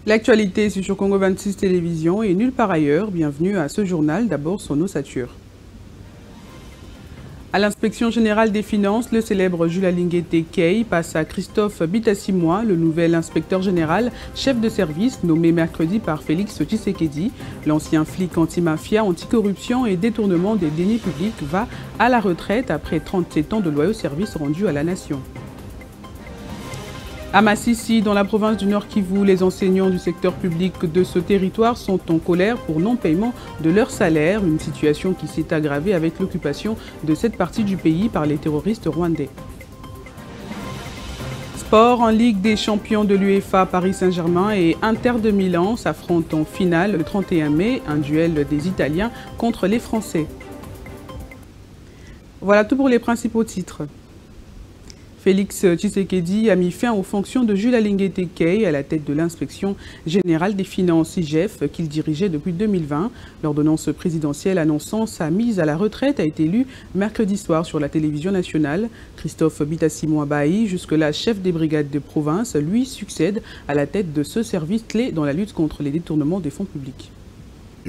L'actualité c'est sur Congo 26 Télévision et nulle part ailleurs. Bienvenue à ce journal, d'abord son ossature. À l'inspection générale des finances, le célèbre Jules Alinguete Kei passe à Christophe Bitassimwa, le nouvel inspecteur général, chef de service, nommé mercredi par Félix Tshisekedi. L'ancien flic anti-mafia, anticorruption et détournement des deniers publics va à la retraite après 37 ans de loyaux services rendus à la nation. À Massissi, dans la province du Nord Kivu, les enseignants du secteur public de ce territoire sont en colère pour non-paiement de leur salaire, une situation qui s'est aggravée avec l'occupation de cette partie du pays par les terroristes rwandais. Sport, en Ligue des champions de l'UEFA, Paris Saint-Germain et Inter de Milan s'affrontent en finale le 31 mai, un duel des Italiens contre les Français. Voilà tout pour les principaux titres. Félix Tshisekedi a mis fin aux fonctions de Jules Alinguete Kei à la tête de l'inspection générale des finances IGF qu'il dirigeait depuis 2020. L'ordonnance présidentielle annonçant sa mise à la retraite a été lue mercredi soir sur la télévision nationale. Christophe Bitassimwa Bayi, jusque-là chef des brigades de province, lui succède à la tête de ce service clé dans la lutte contre les détournements des fonds publics.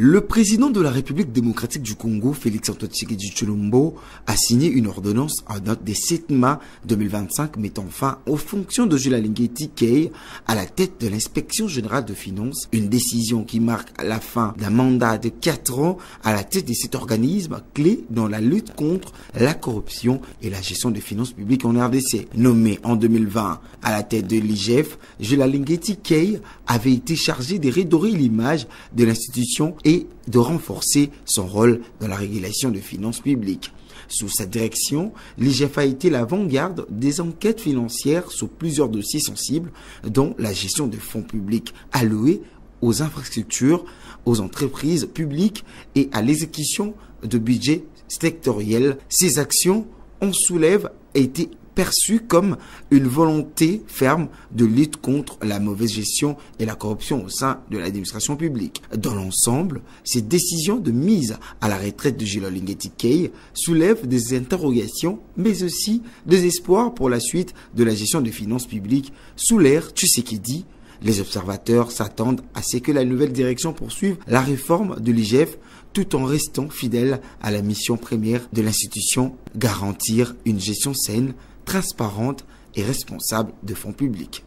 Le président de la République démocratique du Congo, Félix Antoine Tshisekedi Tshilombo, a signé une ordonnance en date du 7 mai 2025 mettant fin aux fonctions de Jules Alinguete Kei à la tête de l'inspection générale de finances, une décision qui marque la fin d'un mandat de 4 ans à la tête de cet organisme clé dans la lutte contre la corruption et la gestion des finances publiques en RDC. Nommé en 2020 à la tête de l'IGF, Jules Alinguete Kei avait été chargé de redorer l'image de l'institution et de renforcer son rôle dans la régulation des finances publiques. Sous sa direction, l'IGF a été l'avant-garde des enquêtes financières sur plusieurs dossiers sensibles, dont la gestion des fonds publics alloués aux infrastructures, aux entreprises publiques et à l'exécution de budgets sectoriels. Ces actions en soulèvent et été perçue comme une volonté ferme de lutte contre la mauvaise gestion et la corruption au sein de l'administration publique. Dans l'ensemble, ces décisions de mise à la retraite de Jules Alinguete Kei soulèvent des interrogations, mais aussi des espoirs pour la suite de la gestion des finances publiques sous l'ère Tshisekedi. Les observateurs s'attendent à ce que la nouvelle direction poursuive la réforme de l'IGF tout en restant fidèle à la mission première de l'institution, garantir une gestion saine, transparente et responsable de fonds publics.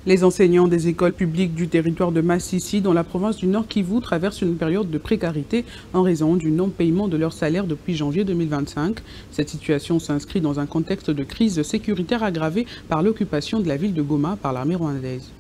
Les enseignants des écoles publiques du territoire de Massissi, dans la province du Nord Kivu, traversent une période de précarité en raison du non-paiement de leur salaire depuis janvier 2025. Cette situation s'inscrit dans un contexte de crise sécuritaire aggravée par l'occupation de la ville de Goma par l'armée rwandaise.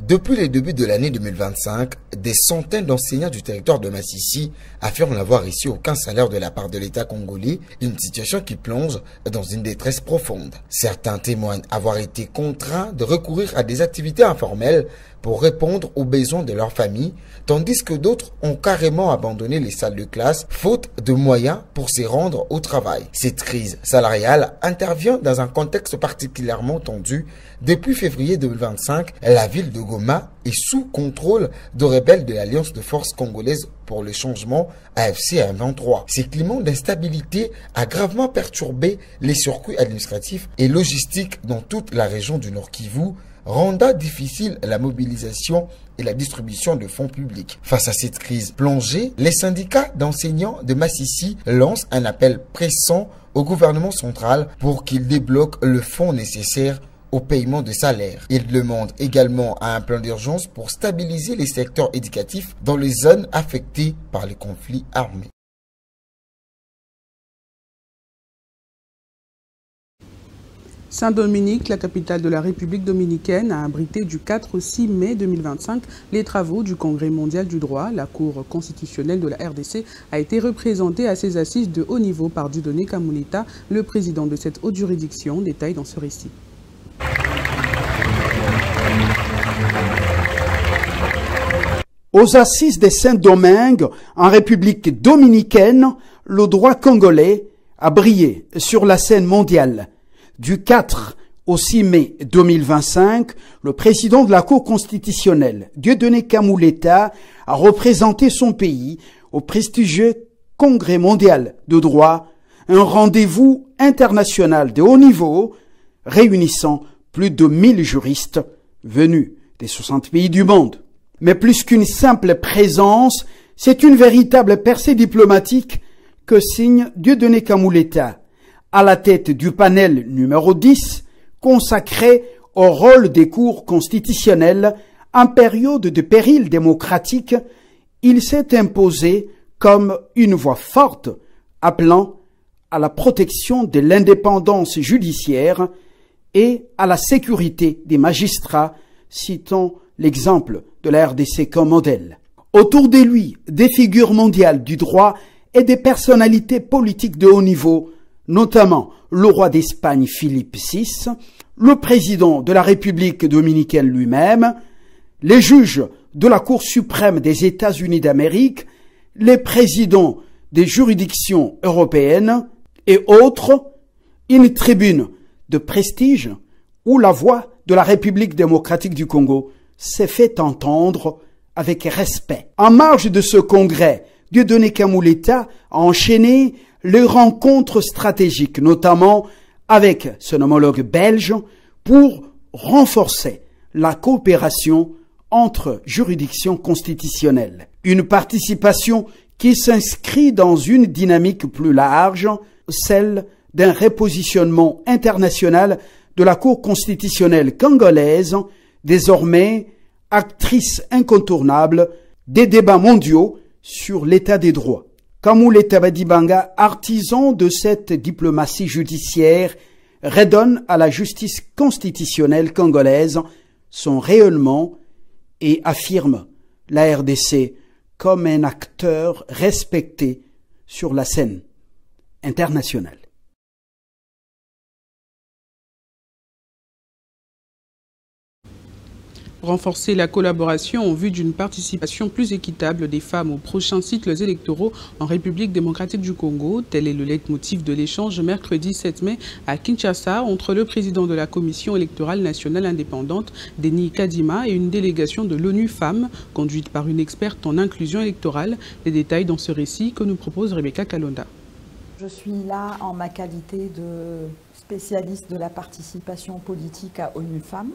Depuis le début de l'année 2025, des centaines d'enseignants du territoire de Massissi affirment n'avoir reçu aucun salaire de la part de l'État congolais, une situation qui plonge dans une détresse profonde. Certains témoignent avoir été contraints de recourir à des activités informelles pour répondre aux besoins de leur famille, tandis que d'autres ont carrément abandonné les salles de classe, faute de moyens pour s'y rendre au travail. Cette crise salariale intervient dans un contexte particulièrement tendu. Depuis février 2025, la ville de Goma est sous contrôle de rebelles de l'Alliance de forces congolaises pour le changement AFC M23. Ce climat d'instabilité a gravement perturbé les circuits administratifs et logistiques dans toute la région du Nord Kivu, rendant difficile la mobilisation et la distribution de fonds publics. Face à cette crise plongée, les syndicats d'enseignants de Massissi lancent un appel pressant au gouvernement central pour qu'il débloque le fonds nécessaire au paiement de salaires. Ils demandent également un plan d'urgence pour stabiliser les secteurs éducatifs dans les zones affectées par les conflits armés. Saint-Dominique, la capitale de la République dominicaine, a abrité du 4 au 6 mai 2025 les travaux du Congrès mondial du droit. La Cour constitutionnelle de la RDC a été représentée à ces assises de haut niveau par Dieudonné Kamuleta, le président de cette haute juridiction. Détail dans ce récit. Aux assises de Saint-Domingue, en République dominicaine, le droit congolais a brillé sur la scène mondiale. Du 4 au 6 mai 2025, le président de la Cour constitutionnelle, Dieudonné Kamuleta, a représenté son pays au prestigieux Congrès mondial de droit, un rendez-vous international de haut niveau réunissant plus de 1000 juristes venus des 60 pays du monde. Mais plus qu'une simple présence, c'est une véritable percée diplomatique que signe Dieudonné Kamuleta, à la tête du panel numéro 10, consacré au rôle des cours constitutionnelles en période de péril démocratique. Il s'est imposé comme une voix forte appelant à la protection de l'indépendance judiciaire et à la sécurité des magistrats, citant l'exemple de la RDC comme modèle. Autour de lui, des figures mondiales du droit et des personnalités politiques de haut niveau, notamment le roi d'Espagne Philippe VI, le président de la République dominicaine lui-même, les juges de la Cour suprême des États-Unis d'Amérique, les présidents des juridictions européennes et autres, une tribune de prestige où la voix de la République démocratique du Congo s'est fait entendre avec respect. En marge de ce congrès, Dieudonné Kamuleta a enchaîné les rencontres stratégiques, notamment avec son homologue belge, pour renforcer la coopération entre juridictions constitutionnelles. Une participation qui s'inscrit dans une dynamique plus large, celle d'un repositionnement international de la Cour constitutionnelle congolaise, désormais actrice incontournable des débats mondiaux sur l'état des droits. Kamuleta Badibanga, artisan de cette diplomatie judiciaire, redonne à la justice constitutionnelle congolaise son rayonnement et affirme la RDC comme un acteur respecté sur la scène internationale. Renforcer la collaboration en vue d'une participation plus équitable des femmes aux prochains cycles électoraux en République démocratique du Congo. Tel est le leitmotiv de l'échange mercredi 7 mai à Kinshasa entre le président de la Commission électorale nationale indépendante, Denis Kadima, et une délégation de l'ONU Femmes, conduite par une experte en inclusion électorale. Les détails dans ce récit que nous propose Rebecca Kalonda. Je suis là en ma qualité de spécialiste de la participation politique à ONU Femmes.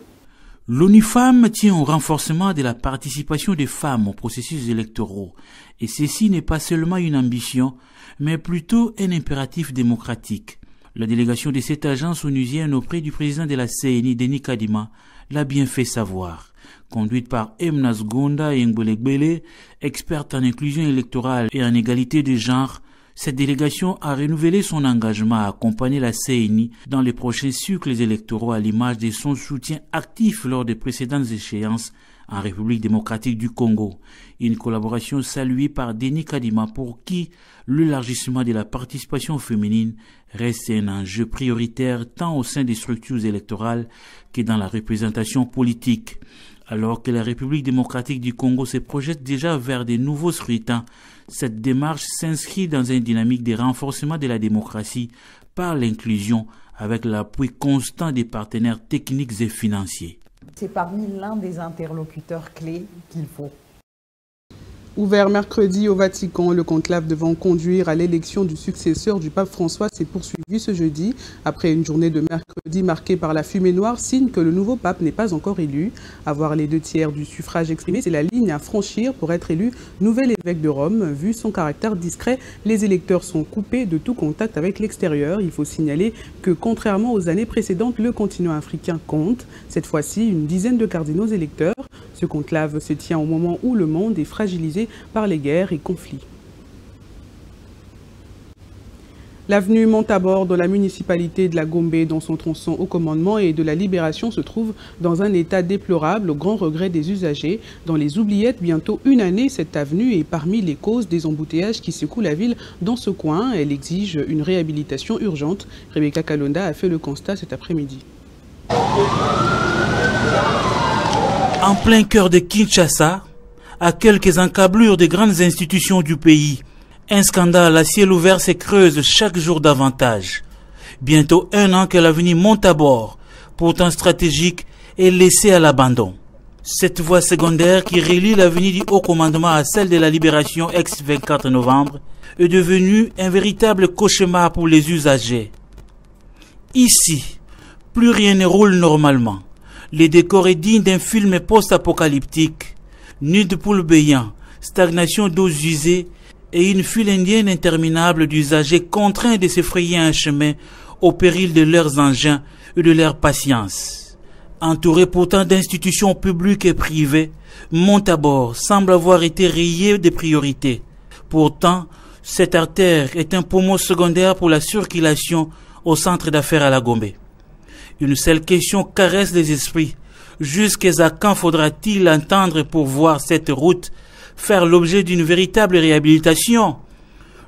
L'ONU Femmes tient au renforcement de la participation des femmes aux processus électoraux. Et ceci n'est pas seulement une ambition, mais plutôt un impératif démocratique. La délégation de cette agence onusienne auprès du président de la CENI, Denis Kadima, l'a bien fait savoir. Conduite par Emnas Gonda Yengbelegbele, experte en inclusion électorale et en égalité de genre, cette délégation a renouvelé son engagement à accompagner la CENI dans les prochains cycles électoraux à l'image de son soutien actif lors des précédentes échéances en République démocratique du Congo. Une collaboration saluée par Denis Kadima pour qui l'élargissement de la participation féminine reste un enjeu prioritaire tant au sein des structures électorales que dans la représentation politique. Alors que la République démocratique du Congo se projette déjà vers de nouveaux scrutins, cette démarche s'inscrit dans une dynamique de renforcement de la démocratie par l'inclusion avec l'appui constant des partenaires techniques et financiers. C'est parmi l'un des interlocuteurs clés qu'il faut. Ouvert mercredi au Vatican, le conclave devant conduire à l'élection du successeur du pape François s'est poursuivi ce jeudi. Après une journée de mercredi marquée par la fumée noire, signe que le nouveau pape n'est pas encore élu. Avoir les 2/3 du suffrage exprimé, c'est la ligne à franchir pour être élu nouvel évêque de Rome. Vu son caractère discret, les électeurs sont coupés de tout contact avec l'extérieur. Il faut signaler que contrairement aux années précédentes, le continent africain compte. Cette fois-ci, une dizaine de cardinaux électeurs. Ce conclave se tient au moment où le monde est fragilisé par les guerres et conflits. L'avenue Montabor de la municipalité de la Gombe, dans son tronçon au commandement et de la Libération, se trouve dans un état déplorable, au grand regret des usagers. Dans les oubliettes, bientôt une année, cette avenue est parmi les causes des embouteillages qui secouent la ville dans ce coin. Elle exige une réhabilitation urgente. Rebecca Kalonda a fait le constat cet après-midi. En plein cœur de Kinshasa, à quelques encablures des grandes institutions du pays, un scandale à ciel ouvert se creuse chaque jour davantage. Bientôt un an que l'avenue Montabor, pourtant stratégique, est laissée à l'abandon. Cette voie secondaire qui relie l'avenue du Haut Commandement à celle de la Libération ex-24 novembre est devenu un véritable cauchemar pour les usagers. Ici, plus rien ne roule normalement. Le décor est digne d'un film post-apocalyptique. Nid de poules béants, stagnation d'eaux usées et une file indienne interminable d'usagers contraints de se frayer un chemin au péril de leurs engins et de leur patience. Entouré pourtant d'institutions publiques et privées, Montabor semble avoir été rayé des priorités. Pourtant, cette artère est un poumon secondaire pour la circulation au centre d'affaires à la Gombe. Une seule question caresse les esprits. Jusqu'à quand faudra-t-il entendre pour voir cette route faire l'objet d'une véritable réhabilitation?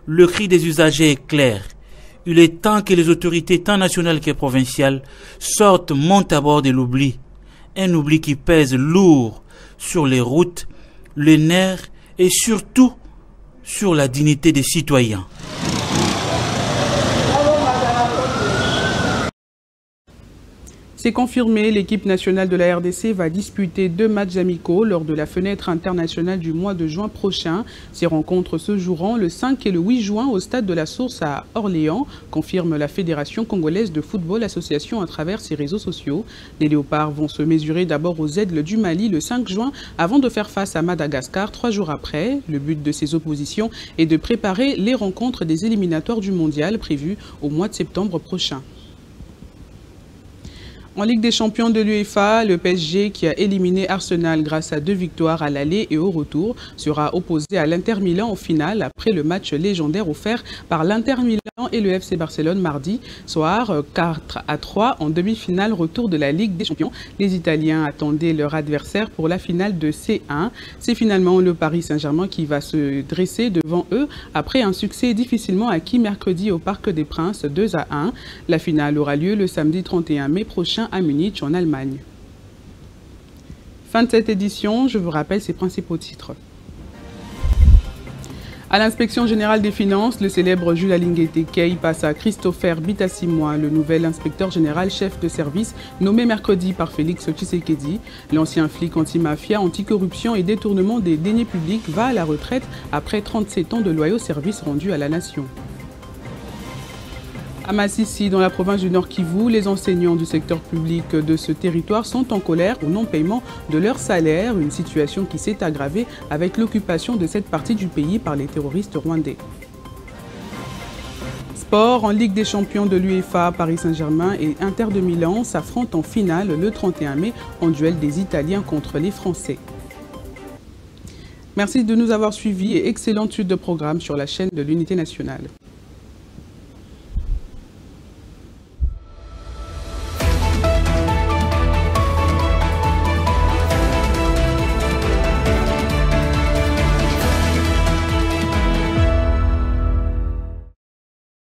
Le cri des usagers est clair. Il est temps que les autorités tant nationales que provinciales sortent Montabor de l'oubli. Un oubli qui pèse lourd sur les routes, les nerfs et surtout sur la dignité des citoyens. C'est confirmé, l'équipe nationale de la RDC va disputer 2 matchs amicaux lors de la fenêtre internationale du mois de juin prochain. Ces rencontres se joueront le 5 et le 8 juin au stade de la Source à Orléans, confirme la Fédération congolaise de football association à travers ses réseaux sociaux. Les Léopards vont se mesurer d'abord aux Aigles du Mali le 5 juin avant de faire face à Madagascar 3 jours après. Le but de ces oppositions est de préparer les rencontres des éliminatoires du mondial prévues au mois de septembre prochain. En Ligue des champions de l'UEFA, le PSG, qui a éliminé Arsenal grâce à 2 victoires à l'aller et au retour, sera opposé à l'Inter Milan en finale après le match légendaire offert par l'Inter Milan et le FC Barcelone mardi soir 4-3 en demi-finale retour de la Ligue des champions. Les Italiens attendaient leur adversaire pour la finale de C1. C'est finalement le Paris Saint-Germain qui va se dresser devant eux après un succès difficilement acquis mercredi au Parc des Princes 2-1. La finale aura lieu le samedi 31 mai prochain à Munich, en Allemagne. Fin de cette édition, je vous rappelle ses principaux titres. À l'inspection générale des finances, le célèbre Jules Alingué-Tekei passe à Christopher Bitassimwa, le nouvel inspecteur général chef de service nommé mercredi par Félix Tshisekedi. L'ancien flic anti-mafia, anticorruption et détournement des deniers publics va à la retraite après 37 ans de loyaux services rendus à la nation. À Massissi, dans la province du Nord Kivu, les enseignants du secteur public de ce territoire sont en colère au non-paiement de leur salaire, une situation qui s'est aggravée avec l'occupation de cette partie du pays par les terroristes rwandais. Sport, en Ligue des champions de l'UEFA, Paris Saint-Germain et Inter de Milan s'affrontent en finale le 31 mai en duel des Italiens contre les Français. Merci de nous avoir suivis et excellente suite de programme sur la chaîne de l'Unité nationale.